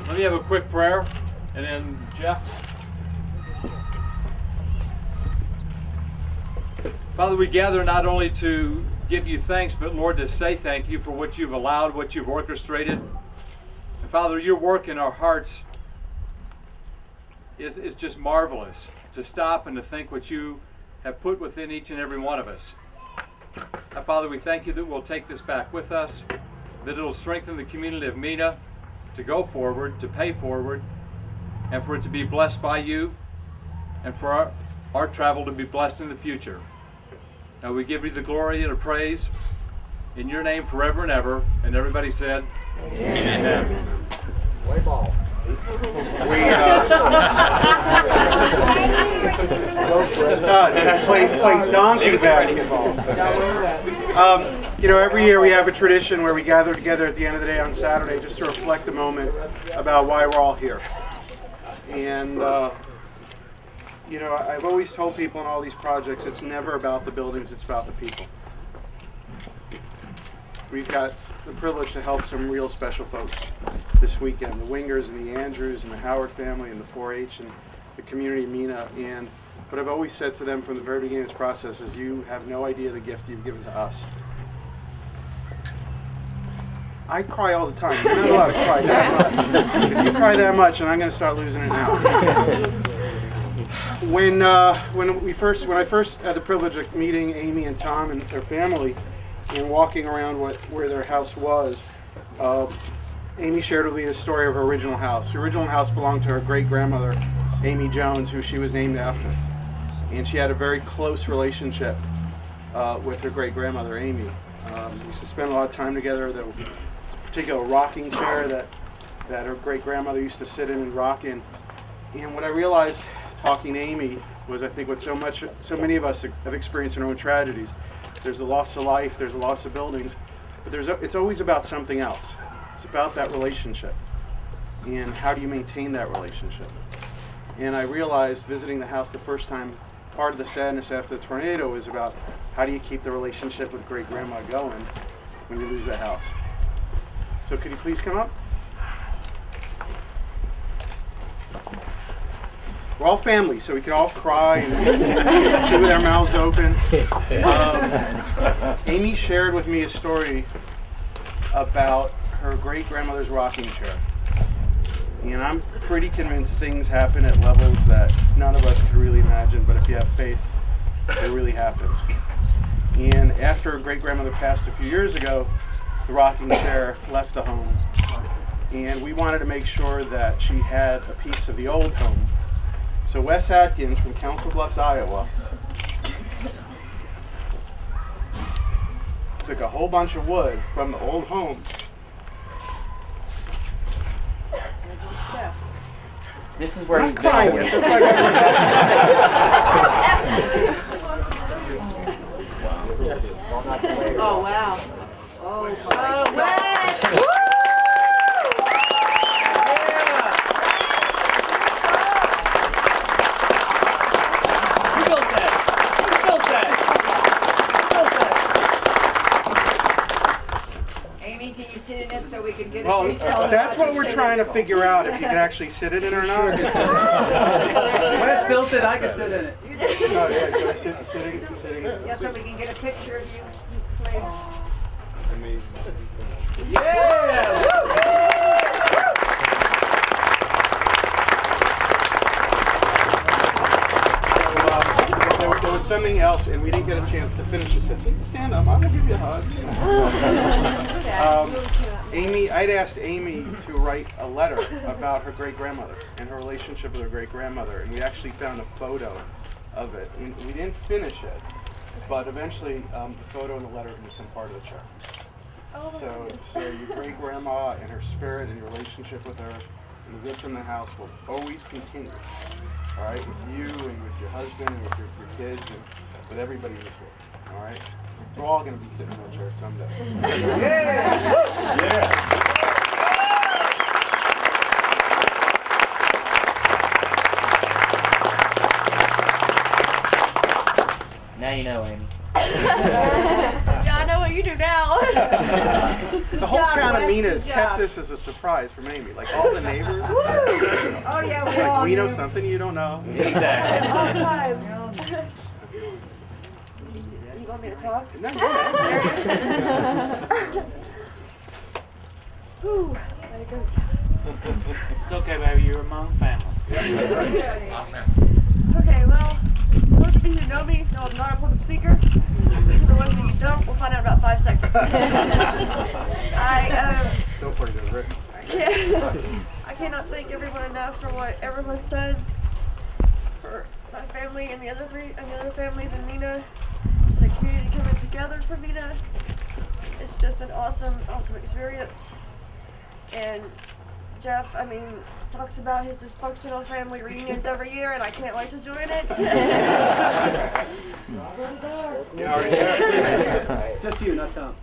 Let me have a quick prayer, and then Jeff. Father, we gather not only to give you thanks, but Lord, to say thank you for what you've allowed, what you've orchestrated. And Father, your work in our hearts is just marvelous. To stop and to think what you have put within each and every one of us. And Father, we thank you that we'll take this back with us, that it'll strengthen the community of Mena to go forward, to pay forward, and for it to be blessed by you, and for our travel to be blessed in the future. Now we give you the glory and the praise in your name forever and ever. And everybody said, Amen. Amen. Play ball. Play donkey basketball. Every year we have a tradition where we gather together at the end of the day on Saturday just to reflect a moment about why we're all here. And I've always told people in all these projects, it's never about the buildings, it's about the people. We've got the privilege to help some real special folks this weekend, the Wingers and the Andrews and the Howard family and the 4-H and the community of Mena. And what I've always said to them from the very beginning of this process is you have no idea the gift you've given to us. I cry all the time. You're not allowed to cry that much. If you cry that much, and I'm going to start losing it now. When I first had the privilege of meeting Amy and Tom and their family and walking around where their house was, Amy shared with me the story of her original house. The original house belonged to her great-grandmother, Amy Jones, who she was named after. And she had a very close relationship with her great-grandmother, Amy. We used to spend a lot of time together. There was a particular rocking chair that her great-grandmother used to sit in and rock in. And what I realized talking to Amy was, I think, what so many of us have experienced in our own tragedies. There's a loss of life, there's a loss of buildings, but it's always about something else. It's about that relationship. And how do you maintain that relationship? And I realized visiting the house the first time, part of the sadness after the tornado is about how do you keep the relationship with great-grandma going when you lose that house. So could you please come up? We're all family, so we can all cry and chew with our mouths open. Amy shared with me a story about her great-grandmother's rocking chair. And I'm pretty convinced things happen at levels that none of us could really imagine, but if you have faith, it really happens. And after her great-grandmother passed a few years ago, the rocking chair left the home. And we wanted to make sure that she had a piece of the old home. So Wes Atkins from Council Bluffs, Iowa, took a whole bunch of wood from the old home. This is where I'm crying. Oh, wow. Oh, wow. Woo! So we can get that's what we're trying to figure out, if you can actually sit in it or not. Wes built it, I can sit in it. Oh, yeah, go sitting. Yeah, so we can get a picture of you. Amazing. Yeah! There was something else, and we didn't get a chance to finish this. Stand up, I'm going to give you a hug. I'd asked Amy to write a letter about her great-grandmother and her relationship with her great-grandmother, and we actually found a photo of it. And we didn't finish it, but eventually the photo and the letter become part of the church. So your great-grandma and her spirit and your relationship with her and the gift from the house will always continue. All right, with you and with your husband and with your kids and with everybody in this world. All right, so we're all going to be sitting in that chair someday. Yeah. Now you know, Amy. Yeah, I know what you do now. The whole job, town of Wes, Mena good has job. kept this as a surprise from Amy. Like all the neighbors. Oh, yeah, we all Like we know knew. something you don't know. Exactly. All the time. You want me to talk? No, go ahead. Whew. Had a great time. It's okay, baby. You're among family. Okay, well, those of you who know me know I'm not a public speaker. The ones that you don't, we'll find out in about 5 seconds. So funny, though, Rick. I cannot thank everyone enough for what everyone's done for my family and the other families in Mena, the community coming together for Mena. It's just an awesome experience. And Jeff, talks about his dysfunctional family reunions every year, and I can't wait to join it. Yeah, already there. Just you, not Tom.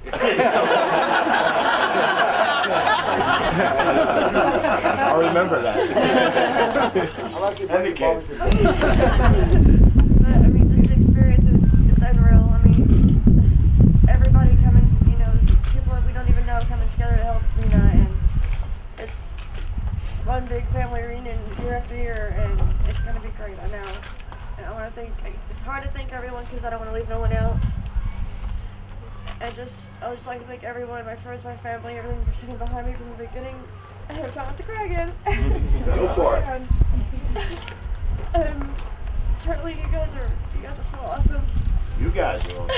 I'll remember that. And the kids. But just the experience it's unreal. Everybody coming, people that we don't even know coming together to help Mena, and it's one big family reunion year after year, and it's gonna be great. I know. And I want to thank. It's hard to thank everyone because I don't want to leave no one out. I would just like to thank everyone, my friends, my family, everyone for sitting behind me from the beginning. I'm trying to cry again. Go for it. Charlie, you guys are so awesome. You guys will.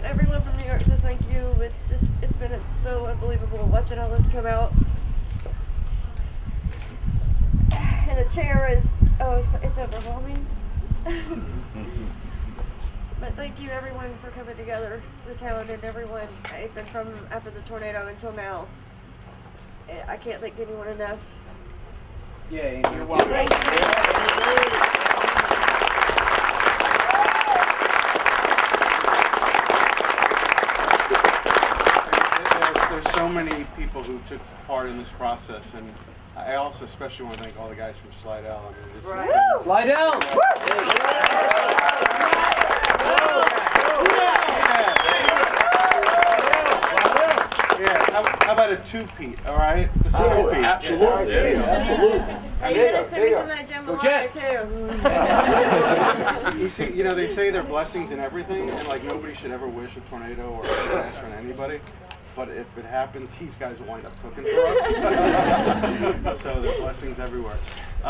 Everyone from New York says thank you. It's been so unbelievable watching all this come out. And the chair is, it's overwhelming. But thank you everyone for coming together, the town and everyone, even from after the tornado until now. I can't thank anyone enough. Yeah, You're welcome. Thank you. There's so many people who took part in this process, and I also especially want to thank all the guys from Slidell. This has Right. been- Slide down. Yeah, how about a two-peat, all right? Just a Oh, two-peat. absolutely. Yeah. Absolutely. Are you gonna send me some of that jambalaya too? You see, they say there are blessings in everything, and like nobody should ever wish a tornado or a disaster on anybody. But if it happens, these guys will wind up cooking for us. So there's blessings everywhere.